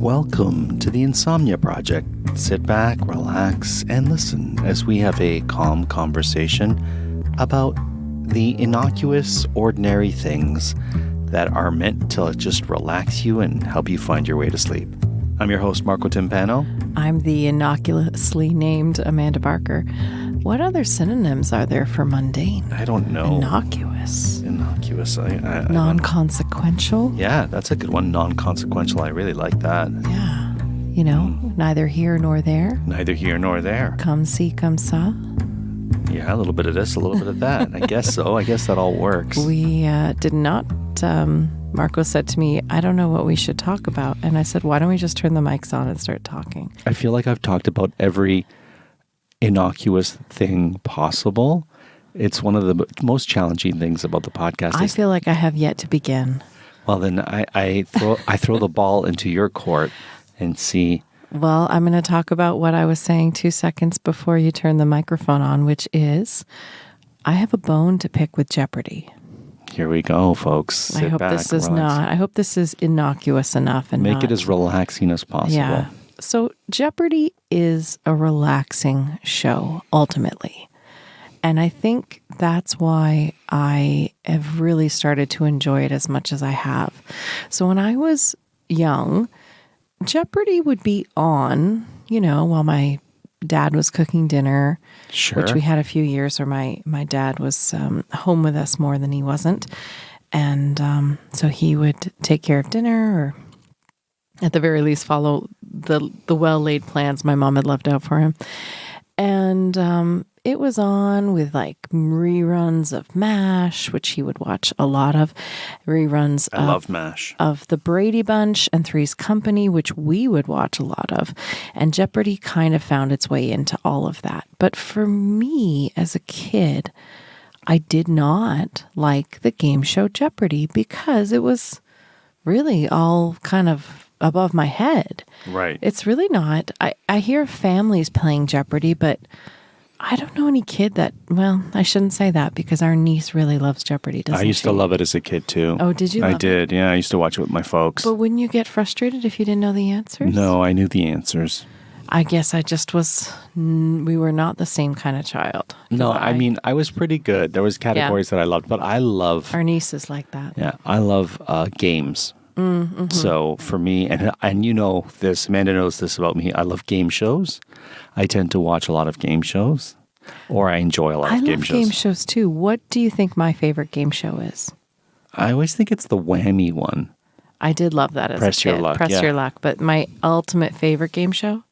Welcome to the Insomnia Project. Sit back, relax, and listen as we have a calm conversation about the innocuous, ordinary things that are meant to just relax you and help you find your way to sleep. I'm your host, Marco Timpano. I'm the innocuously named Amanda Barker. What other synonyms are there for mundane? I don't know. Innocuous. Innocuous. Non-consequential? Yeah, that's a good one. Non-consequential. I really like that. Yeah. You know, neither here nor there. Neither here nor there. Come see, come saw. Yeah, a little bit of this, a little bit of that. I guess so. I guess that all works. We did not... Marco said to me, I don't know what we should talk about. And I said, why don't we just turn the mics on and start talking? I feel like I've talked about every innocuous thing possible. It's one of the most challenging things about the podcast. I feel like I have yet to begin. Well, then I throw the ball into your court and see. Well, I'm going to talk about what I was saying 2 seconds before you turn the microphone on, which is I have a bone to pick with Jeopardy. Here we go, folks. I hope this is innocuous enough and make it as relaxing as possible. Yeah. So Jeopardy is a relaxing show, ultimately. And I think that's why I have really started to enjoy it as much as I have. So when I was young, Jeopardy would be on, while my dad was cooking dinner, sure. Which we had a few years where my dad was home with us more than he wasn't. And so he would take care of dinner or at the very least follow the well-laid plans my mom had left out for him. And it was on with like reruns of MASH, which he would watch a lot of. Reruns I love MASH. Of The Brady Bunch and Three's Company, which we would watch a lot of. And Jeopardy kind of found its way into all of that. But for me, as a kid, I did not like the game show Jeopardy because it was really all kind of above my head. Right. It's really not. I hear families playing Jeopardy, but I don't know any kid that, well, I shouldn't say that because our niece really loves Jeopardy, doesn't she? I used to love it as a kid, too. Oh, did you love it? I did, yeah. I used to watch it with my folks. But wouldn't you get frustrated if you didn't know the answers? No, I knew the answers. I guess I just we were not the same kind of child. No, I was pretty good. There was categories that I loved, but I love... Our niece is like that. Yeah, I love games. Mm-hmm. So for me, and you know this, Amanda knows this about me, I love game shows. I tend to watch a lot of game shows, or I enjoy a lot of game shows. I love game shows too. What do you think my favorite game show is? I always think it's the whammy one. I did love that as a kid. Press Your Luck. Press Your Luck. But my ultimate favorite game show?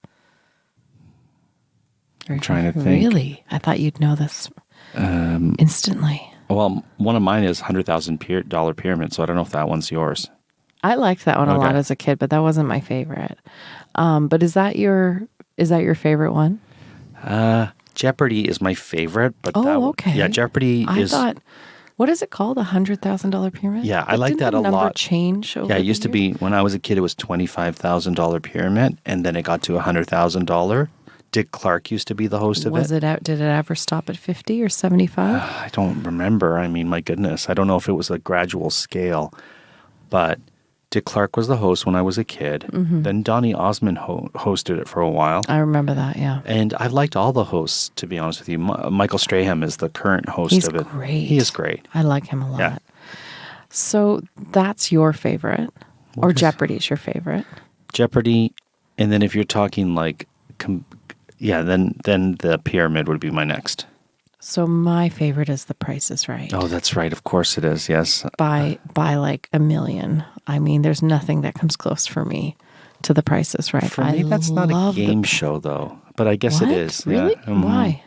I'm trying to think. Really? I thought you'd know this instantly. Well, one of mine is $100,000 Pyramid, so I don't know if that one's yours. I liked that one a lot as a kid, but that wasn't my favorite. But is that your favorite one? Jeopardy is my favorite, but okay. Yeah, Jeopardy I thought, what is it called? $100,000 Pyramid? Yeah, I like that a lot. Didn't the number change over it used to be, when I was a kid, it was $25,000 Pyramid, and then it got to $100,000. Dick Clark used to be the host of it. Did it ever stop at 50 or 75? I don't remember. I mean, my goodness. I don't know if it was a gradual scale, but Dick Clark was the host when I was a kid. Mm-hmm. Then Donny Osmond hosted it for a while. I remember that, yeah. And I've liked all the hosts, to be honest with you. Michael Strahan is the current host of it. He's great. He is great. I like him a lot. Yeah. So that's your favorite, or Jeopardy's your favorite? Jeopardy, and then if you're talking like... then the Pyramid would be my next. So my favorite is The Price is Right. Oh, that's right. Of course it is. Yes. By like a million. I mean, there's nothing that comes close for me to The Price is Right. For me, that's not a game show, though. But I guess it is. Really? Yeah. Mm-hmm. Why?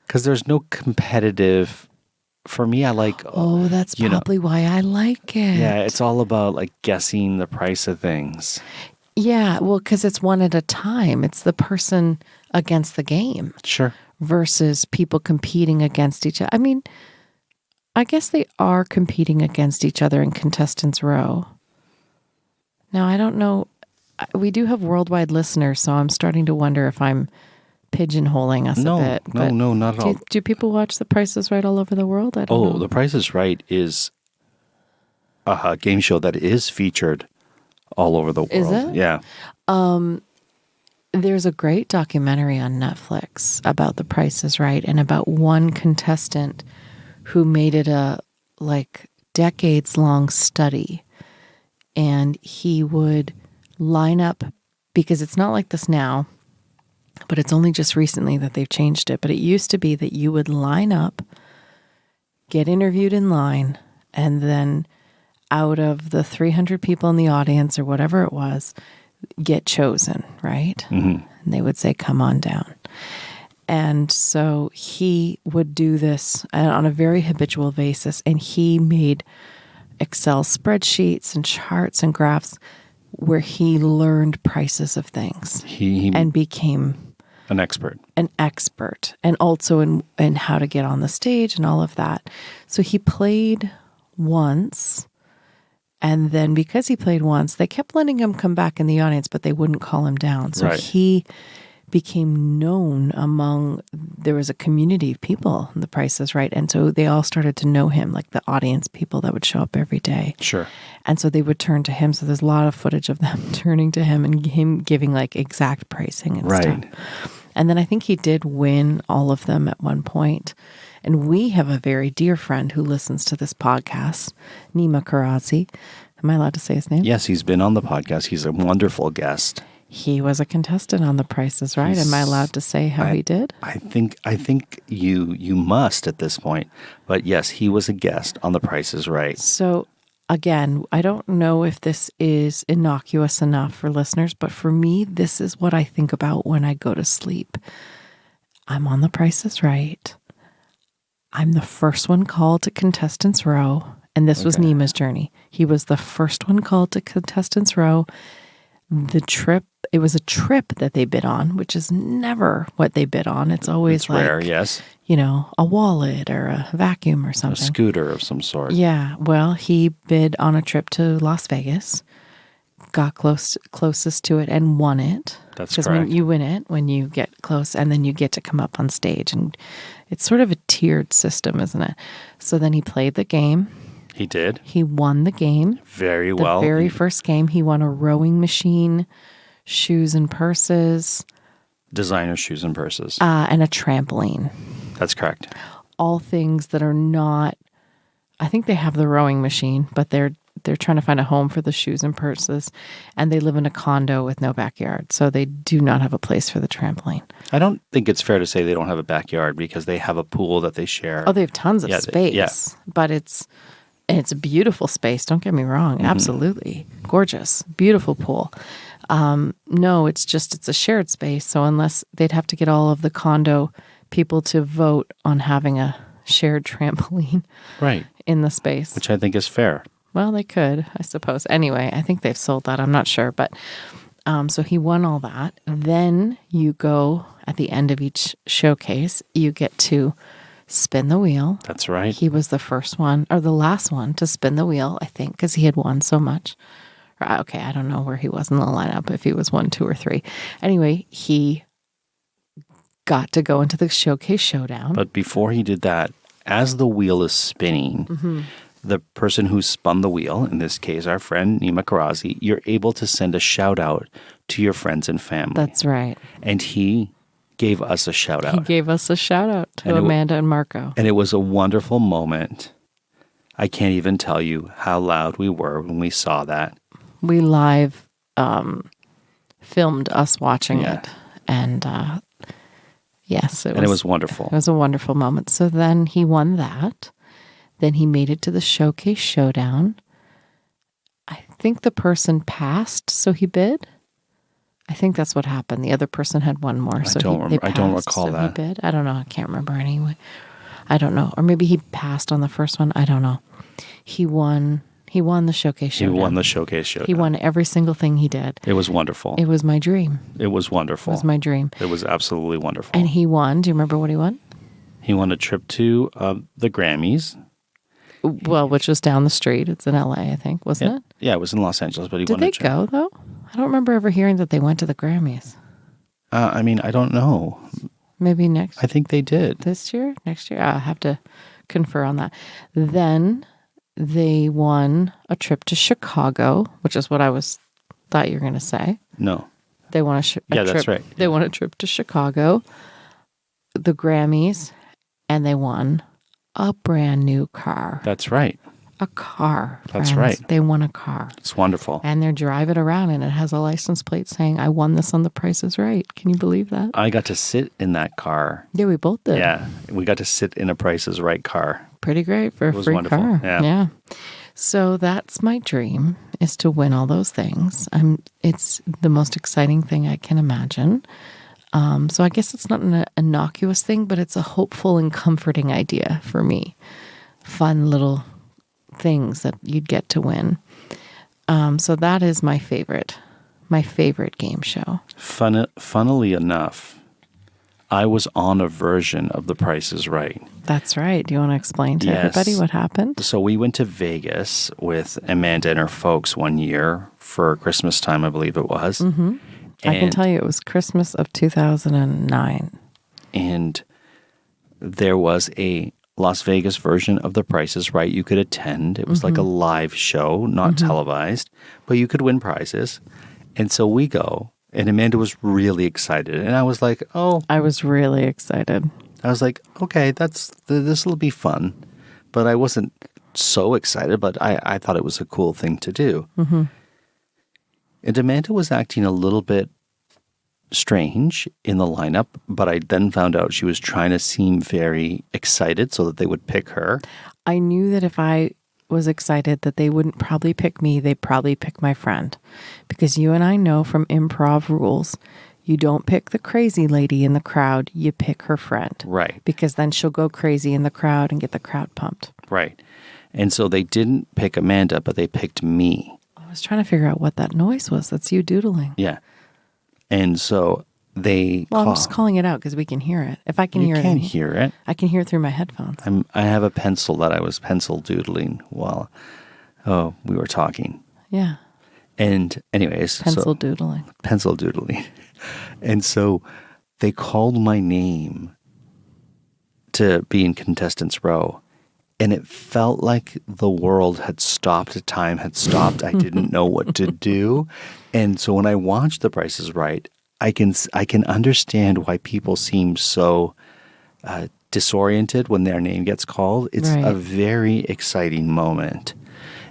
Because there's no competitive... For me, I like... Oh, that's probably why I like it. Yeah, it's all about like guessing the price of things. Yeah, well, because it's one at a time. It's the person against the game. Sure. Versus people competing against each other. I mean, I guess they are competing against each other in Contestants Row. Now, I don't know. We do have worldwide listeners, so I'm starting to wonder if I'm pigeonholing us a bit. No, not at all. Do people watch The Price is Right all over the world? I don't know. The Price is Right is a game show that is featured all over the world. Is it? Yeah. There's a great documentary on Netflix about The Price is Right and about one contestant who made it a decades-long study. And he would line up, because it's not like this now, but it's only just recently that they've changed it. But it used to be that you would line up, get interviewed in line, and then out of the 300 people in the audience or whatever it was, get chosen, right? Mm-hmm. And they would say, come on down. And so he would do this on a very habitual basis, and he made Excel spreadsheets and charts and graphs where he learned prices of things. He and became an expert. And also in how to get on the stage and all of that. So he played once, and then because he played once, they kept letting him come back in the audience, but they wouldn't call him down. So he became known there was a community of people in The Price is Right. And so they all started to know him, like the audience people that would show up every day. Sure. And so they would turn to him. So there's a lot of footage of them turning to him and him giving like exact pricing and stuff. And then I think he did win all of them at one point. And we have a very dear friend who listens to this podcast, Nima Karazi. Am I allowed to say his name? Yes, he's been on the podcast. He's a wonderful guest. He was a contestant on The Price is Right. Am I allowed to say how he did? I think you must at this point. But yes, he was a guest on The Price is Right. So again, I don't know if this is innocuous enough for listeners, but for me, this is what I think about when I go to sleep. I'm on The Price is Right. I'm the first one called to Contestants Row, and this was Nima's journey. He was the first one called to Contestants Row. It was a trip that they bid on, which is never what they bid on. It's always rare, yes. A wallet or a vacuum or something. A scooter of some sort. Yeah. Well, he bid on a trip to Las Vegas, got closest to it and won it. That's correct. Because when you win it, when you get close, and then you get to come up on stage. And it's sort of a tiered system, isn't it? So then he played the game. He did. He won the game. Very well. The very first game, he won a rowing machine, shoes and purses. Designer shoes and purses. And a trampoline. That's correct. All things that are not, I think they have the rowing machine, but they're trying to find a home for the shoes and purses. And they live in a condo with no backyard. So they do not have a place for the trampoline. I don't think it's fair to say they don't have a backyard because they have a pool that they share. Oh, they have tons of space. But it's a beautiful space. Don't get me wrong. Mm-hmm. Absolutely. Gorgeous. Beautiful pool. No, it's a shared space. So unless they'd have to get all of the condo people to vote on having a shared trampoline in the space. Which I think is fair. Well, they could, I suppose. Anyway, I think they've sold that. I'm not sure. But so he won all that. Then you go at the end of each showcase, you get to spin the wheel. That's right. He was the first one or the last one to spin the wheel, I think, because he had won so much. Okay, I don't know where he was in the lineup, if he was 1, 2, or 3. Anyway, he got to go into the showcase showdown. But before he did that, as the wheel is spinning, the person who spun the wheel, in this case our friend Nima Karazi, you're able to send a shout out to your friends and family. That's right. And he gave us a shout out. He gave us a shout out to Amanda and Marco. And it was a wonderful moment. I can't even tell you how loud we were when we saw that. We live filmed us watching it. And yes, it was wonderful. It was a wonderful moment. So then he won that. Then he made it to the showcase showdown. I think the person passed, so he bid. I think that's what happened. The other person had one more, so I don't recall that. He bid. I don't know. I can't remember anyway. I don't know. Or maybe he passed on the first one. I don't know. He won the showcase showdown. He won the showcase showdown. He won every single thing he did. It was wonderful. It was my dream. It was wonderful. It was my dream. It was absolutely wonderful. And he won. Do you remember what he won? He won a trip to the Grammys. Well, which was down the street. It's in LA, I think, wasn't it? Yeah, it was in Los Angeles, but he won a trip. Did they go, though? I don't remember ever hearing that they went to the Grammys. I don't know. Maybe next. I think they did. This year? Next year? I'll have to confer on that. Then they won a trip to Chicago, which is what I was thought you were going to say. No. They want a Yeah, trip. that's right. They want a trip to Chicago, the Grammys, and they won a brand new car. That's right. A car. That's friends. right. They won a car. It's wonderful. And they're driving around and it has a license plate saying, I won this on The Price is Right. Can you believe that? I got to sit in that car. Yeah, we both did. Yeah. We got to sit in a Price is Right car. Pretty great for a free wonderful. car. Yeah. So that's my dream, is to win all those things. It's the most exciting thing I can imagine. So I guess it's not an innocuous thing, but it's a hopeful and comforting idea for me. Fun little things that you'd get to win. So that is my favorite game show. Funnily enough, I was on a version of The Price is Right. That's right. Do you want to explain to everybody what happened? So we went to Vegas with Amanda and her folks one year for Christmas time, I believe it was. Mm-hmm. I can tell you it was Christmas of 2009. And there was a Las Vegas version of The Price is Right you could attend. It was like a live show, not televised, but you could win prizes. And so we go, and Amanda was really excited. And I was like, I was really excited. I was like, okay, this will be fun. But I wasn't so excited, but I thought it was a cool thing to do. Mm-hmm. And Amanda was acting a little bit strange in the lineup, but I then found out she was trying to seem very excited so that they would pick her. I knew that if I was excited that they wouldn't probably pick me, they'd probably pick my friend. Because you and I know from improv rules, you don't pick the crazy lady in the crowd, you pick her friend. Right. Because then she'll go crazy in the crowd and get the crowd pumped. Right. And so they didn't pick Amanda, but they picked me. I was trying to figure out what that noise was. That's you doodling. Yeah. And so they I'm just calling it out because we can hear it. If I can hear it. You can hear it. I can hear it through my headphones. I have a pencil that I was pencil doodling while we were talking. Yeah. And anyways. Pencil doodling. Pencil doodling. And so they called my name to be in contestants row. And it felt like the world had stopped, time had stopped. I didn't know what to do. And so when I watched The Price is Right, I can understand why people seem so disoriented when their name gets called. It's a very exciting moment.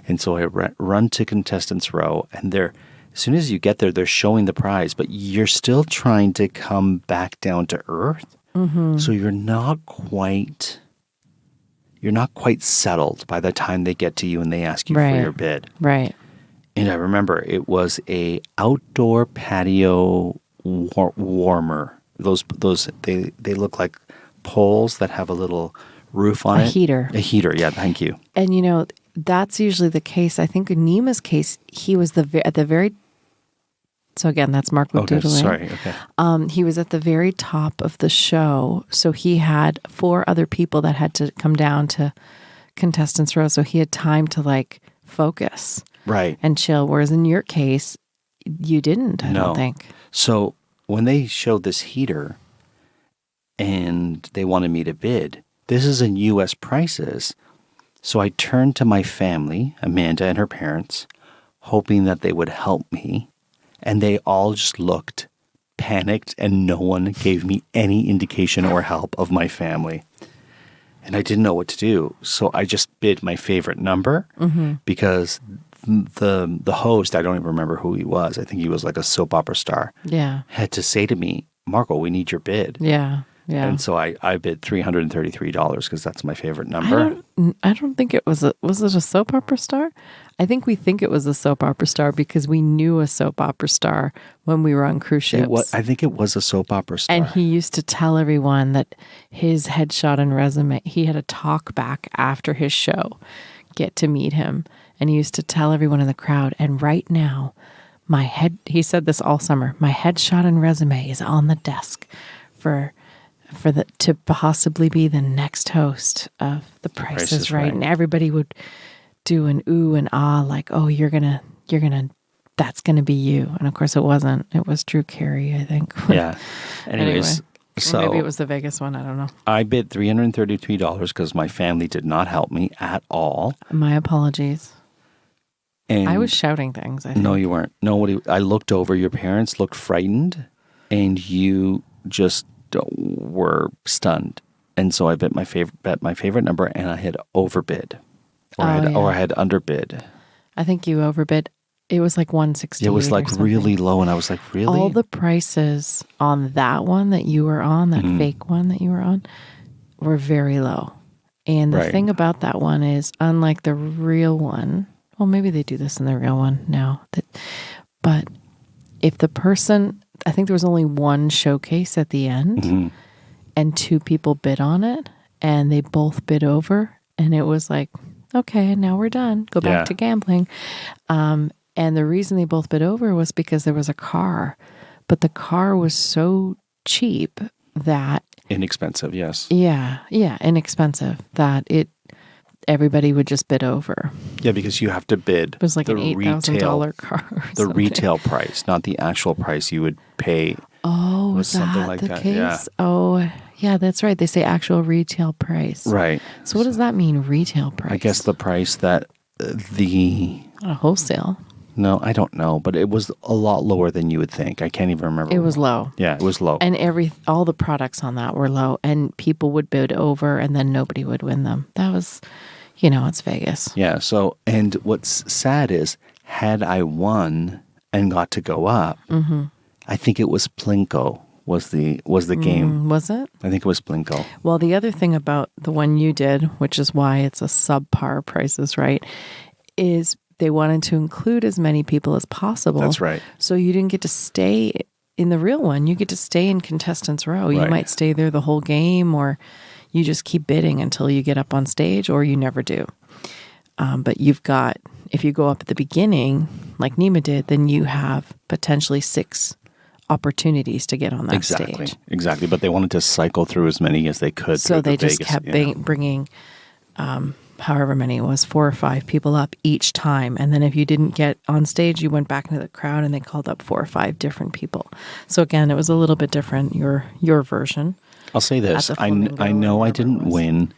And so I run to contestants row, and as soon as you get there, they're showing the prize, but you're still trying to come back down to earth. Mm-hmm. So you're not quite settled by the time they get to you and they ask you for your bid. Right. And I remember it was a outdoor patio warmer. Those they look like poles that have a little roof on it. A heater, yeah, thank you. And that's usually the case. I think in Nima's case, he was at the very. So again, that's Mark with doodling. Sorry. Okay. He was at the very top of the show, so he had 4 other people that had to come down to contestants row. So he had time to focus, right, and chill. Whereas in your case, you didn't. I don't think. So when they showed this heater, and they wanted me to bid, this is in U.S. prices. So I turned to my family, Amanda and her parents, hoping that they would help me. And they all just looked panicked, and no one gave me any indication or help of my family. And I didn't know what to do. So I just bid my favorite number because the host, I don't even remember who he was. I think he was like a soap opera star. Yeah. Had to say to me, Marco, we need your bid. Yeah. Yeah. And so I bid $333 because that's my favorite number. I don't think it was was it a soap opera star? I think we think it was a soap opera star because we knew a soap opera star when we were on cruise ships. I think it was a soap opera star. And he used to tell everyone that his headshot and resume, he had a talk back after his show, get to meet him. And he used to tell everyone in the crowd, and right now, he said this all summer, my headshot and resume is on the desk to possibly be the next host of The Price is Right. And everybody would do an ooh and ah, like, oh, that's gonna be you. And of course it wasn't. It was Drew Carey, I think. Yeah. Anyways, so maybe it was the Vegas one. I don't know. I bid $333 because my family did not help me at all. My apologies. And I was shouting things, I think. No, you weren't. Nobody. I looked over. Your parents looked frightened, and you just were stunned. And so I bet my favorite number, and I had overbid, or I had underbid. I think you overbid. It was like 168. It was like really low, and I was like, really? All the prices on that one that you were on, that fake one that you were on, were very low. And the thing about that one is, unlike the real one, well, maybe they do this in the real one now, but if the person, I think there was only one showcase at the end, and 2 people bid on it, and they both bid over, and it was like, okay, now we're done. Go back to gambling. And the reason they both bid over was because there was a car, but the car was so cheap that... Inexpensive, yes. Yeah, inexpensive, that everybody would just bid over. Yeah, because you have to bid. It was like an $8,000 car. The retail price, not the actual price you would pay. Oh, was something like that case? Yeah. Oh, yeah, that's right. They say actual retail price. Right. So what does that mean, retail price? I guess the price that Not a wholesale. No, I don't know, but it was a lot lower than you would think. I can't even remember. It was low. Yeah, it was low. And all the products on that were low, and people would bid over, and then nobody would win them. That was, it's Vegas. Yeah. So, and what's sad is, had I won and got to go up, I think it was Plinko was the game. Was it? I think it was Plinko. Well, the other thing about the one you did, which is why it's a subpar prices, right, is they wanted to include as many people as possible. That's right. So you didn't get to stay in the real one. You get to stay in contestants row. Right. You might stay there the whole game, or you just keep bidding until you get up on stage, or you never do. But if you go up at the beginning, like Nima did, then you have potentially 6 opportunities to get on that stage. Exactly. But they wanted to cycle through as many as they could. So they just kept bringing... however many it was, 4 or 5 people up each time. And then if you didn't get on stage, you went back into the crowd and they called up 4 or 5 different people. So again, it was a little bit different, your version. I'll say this. I know I didn't win.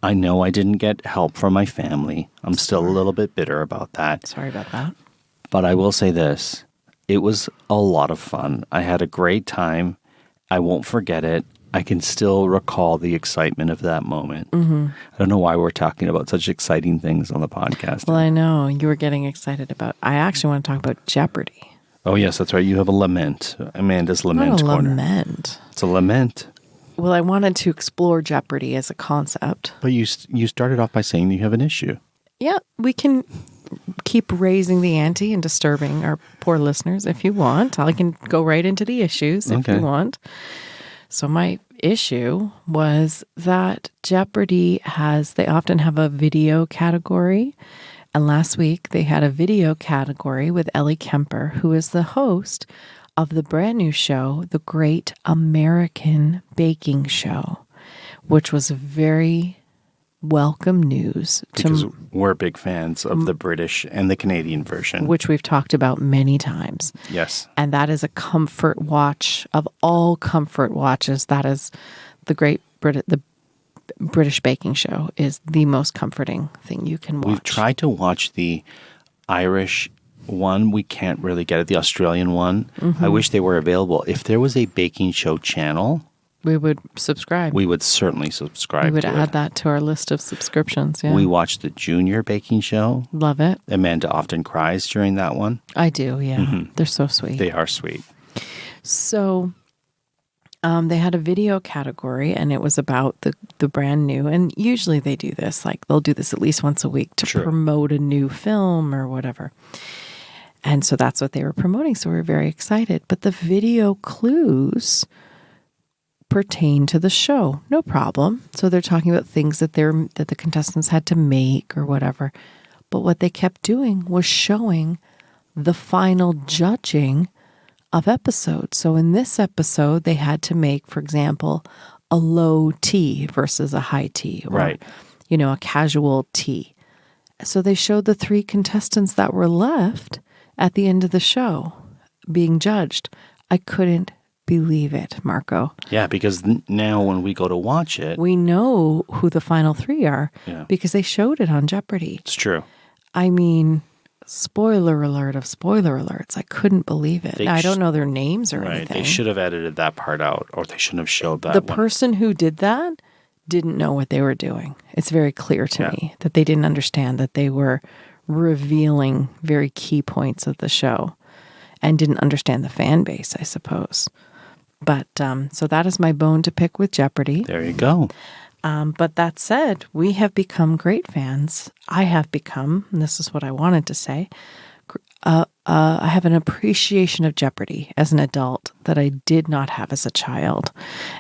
I know I didn't get help from my family. I'm still a little bit bitter about that. Sorry about that. But I will say this. It was a lot of fun. I had a great time. I won't forget it. I can still recall the excitement of that moment. I don't know why we're talking about such exciting things on the podcast. Well, I know you were getting excited about. I actually want to talk about Jeopardy. Oh yes, that's right. You have a lament, Amanda's lament Not a corner. Lament. It's a lament. Well, I wanted to explore Jeopardy as a concept. But you started off by saying you have an issue. Yeah, we can keep raising the ante and disturbing our poor listeners if you want. I can go right into the issues if you want. So my issue was that Jeopardy they often have a video category. And last week they had a video category with Ellie Kemper, who is the host of the brand new show, The Great American Baking Show, which was very welcome news. Because we're big fans of the British and the Canadian version. Which we've talked about many times. Yes. And that is a comfort watch of all comfort watches. That is the British Baking Show is the most comforting thing you can watch. We've tried to watch the Irish one. We can't really get it. The Australian one. I wish they were available. If there was a baking show channel... We would subscribe. We would certainly subscribe to it. We would add that to our list of subscriptions, yeah. We watched the Junior Baking Show. Love it. Amanda often cries during that one. I do, yeah. They're so sweet. They are sweet. So they had a video category, and it was about the brand new. And usually they do this. Like, they'll do this at least once a week to promote a new film or whatever. And so that's what they were promoting. So we were very excited. But the video clues... pertain to the show. No problem. So they're talking about things that the contestants had to make or whatever. But what they kept doing was showing the final judging of episodes. So in this episode, they had to make, for example, a low tea versus a high tea, or a casual tea. So they showed the 3 contestants that were left at the end of the show being judged. I couldn't believe it, Marco. Yeah, because now when we go to watch it... we know who the final 3 are because they showed it on Jeopardy. It's true. I mean, spoiler alert of spoiler alerts. I couldn't believe it. Now, I don't know their names or Right. anything. They should have edited that part out, or they shouldn't have showed that The one. person who did that didn't know what they were doing. It's very clear to me that they didn't understand that they were revealing very key points of the show and didn't understand the fan base, I suppose. But so that is my bone to pick with Jeopardy. There you go. But that said, we have become great fans. I have become, and this is what I wanted to say, I have an appreciation of Jeopardy as an adult that I did not have as a child.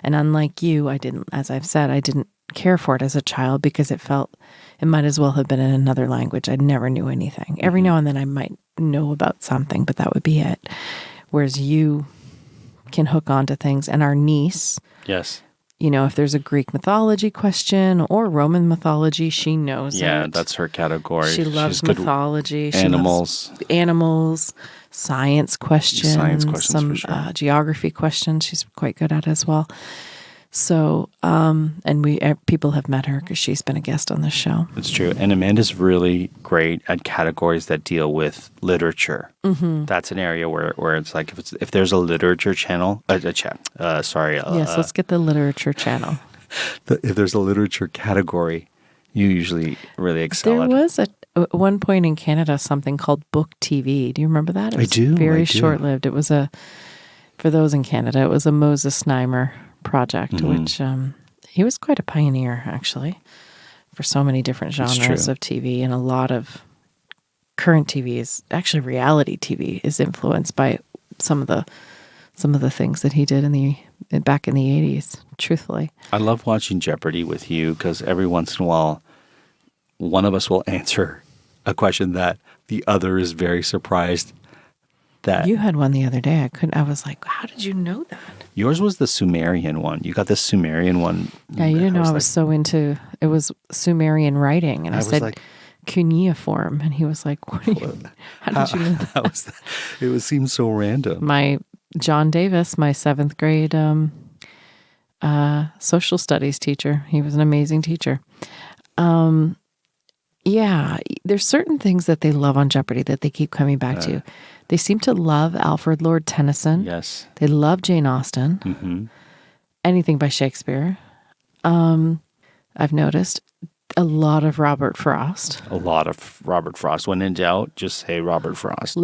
And unlike you, as I've said, I didn't care for it as a child because it felt it might as well have been in another language. I never knew anything. Every now and then I might know about something, but that would be it. Whereas you can hook onto things. And our niece, Yes. if there's a Greek mythology question or Roman mythology, she knows it. Yeah, that's her category. She loves She's good mythology. animals. She loves animals, science questions, some for sure. geography questions. She's quite good at as well. So, and people have met her because she's been a guest on this show. It's true. And Amanda's really great at categories that deal with literature. Mm-hmm. That's an area where it's like if there's a literature channel, let's get the literature channel. If there's a literature category, you usually really excel at. There was at one point in Canada something called Book TV. Do you remember that? It was I do. Very short-lived. It was for those in Canada, it was a Moses Znaimer project, which he was quite a pioneer, actually, for so many different genres of TV, and a lot of current TV is actually reality TV is influenced by some of the things that he did back in the 80s. Truthfully, I love watching Jeopardy with you because every once in a while, one of us will answer a question that the other is very surprised. That you had one the other day. I was like, how did you know that? Yours was the Sumerian one. You got the Sumerian one. Yeah, you didn't know I was so into it was Sumerian writing. And I said cuneiform. And he was like, how did you know that? It seemed so random. My John Davis, my 7th grade social studies teacher. He was an amazing teacher. Yeah, there's certain things that they love on Jeopardy that they keep coming back to. They seem to love Alfred Lord Tennyson. Yes. They love Jane Austen. Mm-hmm. Anything by Shakespeare. I've noticed a lot of Robert Frost. A lot of Robert Frost. When in doubt, just say Robert Frost.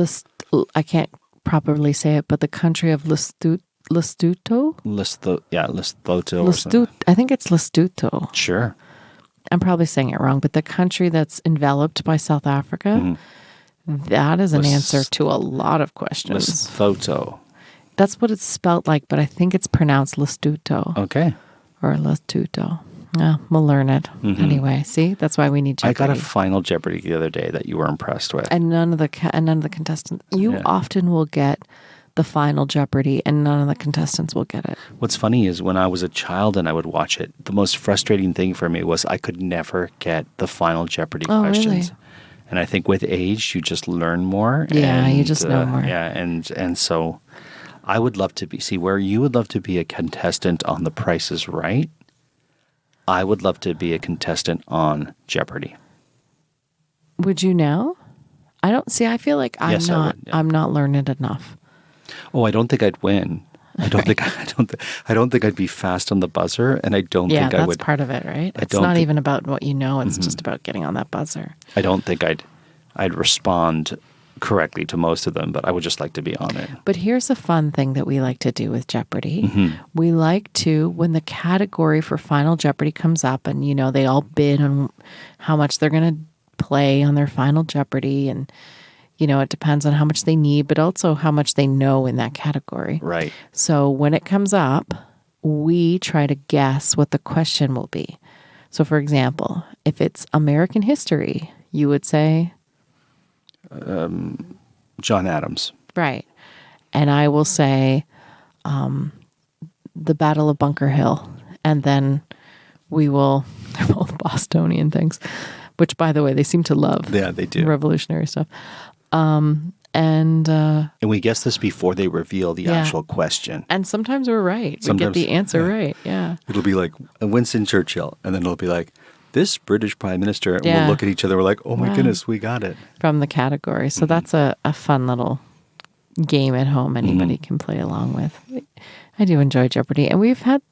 I can't properly say it, but the country of Lesotho? Lesotho. I think it's Lesotho. Sure. I'm probably saying it wrong, but the country that's enveloped by South Africa, that is an answer to a lot of questions. Lesotho. That's what it's spelled like, but I think it's pronounced Lesotho. Okay. Or Lesotho. Yeah, we'll learn it. Anyway, see? That's why we need Jeopardy. I got a final Jeopardy the other day that you were impressed with. And none of the contestants. You often will get the final Jeopardy, and none of the contestants will get it. What's funny is when I was a child and I would watch it, the most frustrating thing for me was I could never get the final Jeopardy questions. Really? And I think with age, you just learn more. Yeah, you just know more. Yeah, and so I would love to be, where you would love to be a contestant on The Price is Right, I would love to be a contestant on Jeopardy. Would you now? I feel like I'm not learned enough. Oh, I don't think I'd win. I don't think I'd be fast on the buzzer, and I don't think I would. Yeah, that's part of it, right? It's not even about what you know; it's just about getting on that buzzer. I don't think I'd respond correctly to most of them, but I would just like to be on it. But here's a fun thing that we like to do with Jeopardy. We like to, when the category for Final Jeopardy comes up, and they all bid on how much they're going to play on their Final Jeopardy, and it depends on how much they need, but also how much they know in that category. Right. So when it comes up, we try to guess what the question will be. So, for example, if it's American history, you would say? John Adams. Right. And I will say the Battle of Bunker Hill. And then they're both Bostonian things, which, by the way, they seem to love. Yeah, they do. Revolutionary stuff. And we guess this before they reveal the actual question. And sometimes we're right. We get the answer right. Yeah. It'll be like Winston Churchill, and then it'll be like this British Prime Minister, and Yeah. we'll look at each other, we're like, oh my Wow. goodness, we got it. From the category. So that's a fun little game at home anybody can play along with. I do enjoy Jeopardy. And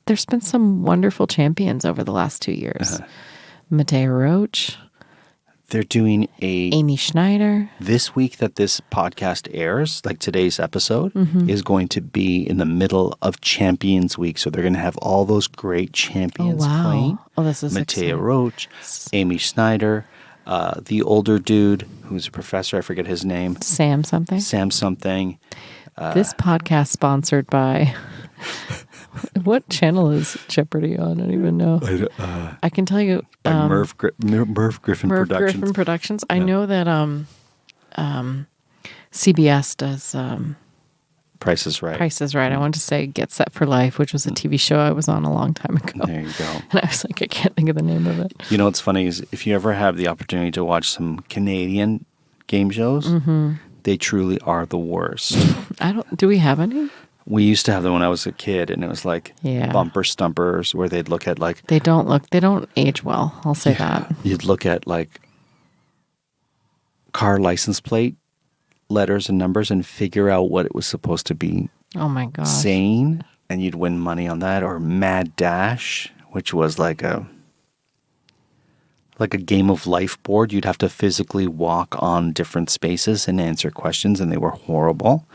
there's been some wonderful champions over the last 2 years. Mateo Roach. They're doing Amy Schneider. This week that this podcast airs, like today's episode, is going to be in the middle of Champions Week. So they're going to have all those great champions playing. Oh, this is Mateo exciting. Roach, Amy Schneider, the older dude who's a professor, I forget his name. Sam something. Sam something. This podcast sponsored by... What channel is Jeopardy on? I don't even know. I can tell you... By Merv Griffin Merv Productions. Griffin Productions. I know that CBS does Price is Right. Price is Right. I wanted to say Get Set for Life, which was a TV show I was on a long time ago. There you go. And I was like, I can't think of the name of it. You know what's funny is if you ever have the opportunity to watch some Canadian game shows, they truly are the worst. Do we have any? We used to have them when I was a kid, and it was like bumper stumpers where they'd look at like... They don't age well. I'll say that. You'd look at like car license plate letters and numbers and figure out what it was supposed to be Oh my gosh. saying, and you'd win money on that. Or Mad Dash, which was like a game of life board. You'd have to physically walk on different spaces and answer questions, and they were horrible.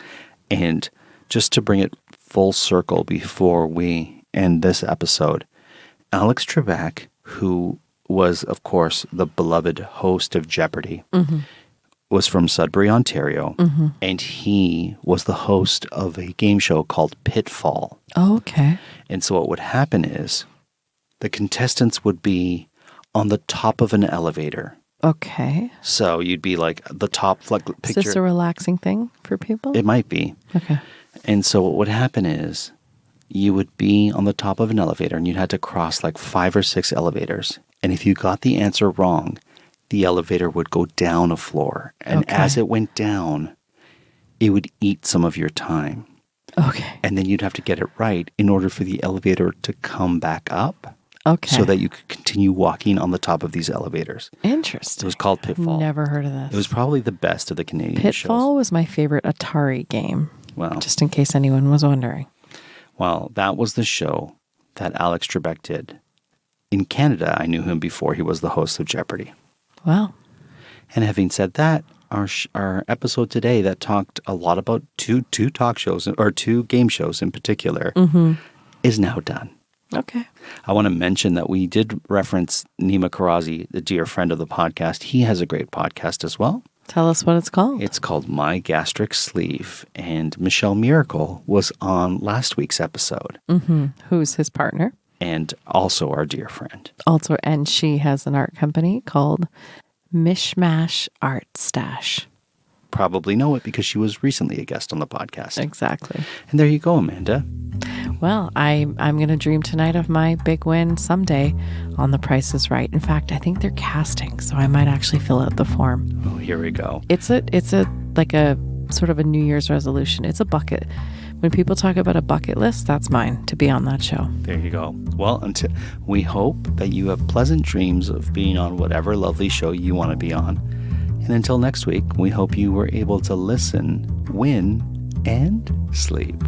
And just to bring it full circle before we end this episode, Alex Trebek, who was, of course, the beloved host of Jeopardy, was from Sudbury, Ontario, and he was the host of a game show called Pitfall. Oh, okay. And so what would happen is the contestants would be on the top of an elevator. Okay. So you'd be like the top, like picture. Is this a relaxing thing for people? It might be. Okay. And so what would happen is you would be on the top of an elevator and you'd had to cross like 5 or 6 elevators. And if you got the answer wrong, the elevator would go down a floor. And as it went down, it would eat some of your time. Okay. And then you'd have to get it right in order for the elevator to come back up. Okay. So that you could continue walking on the top of these elevators. Interesting. It was called Pitfall. Never heard of this. It was probably the best of the Canadian Pitfall shows. was my favorite Atari game. Wow. Just in case anyone was wondering. Well, that was the show that Alex Trebek did. In Canada, I knew him before he was the host of Jeopardy. Wow. And having said that, our episode today that talked a lot about two talk shows, or 2 game shows in particular, is now done. Okay. I want to mention that we did reference Nima Karazi, the dear friend of the podcast. He has a great podcast as well. Tell us what it's called. It's called My Gastric Sleeve, and Michelle Miracle was on last week's episode. Who's his partner? And also our dear friend. Also, and she has an art company called Mishmash Art Stash. Probably know it because she was recently a guest on the podcast. Exactly. And there you go, Amanda. Well, I'm going to dream tonight of my big win someday on The Price is Right. In fact, I think they're casting, so I might actually fill out the form. Oh, here we go. It's a like a sort of a New Year's resolution. It's a bucket. When people talk about a bucket list, that's mine, to be on that show. There you go. Well, we hope that you have pleasant dreams of being on whatever lovely show you want to be on. And until next week, we hope you were able to listen, win, and sleep.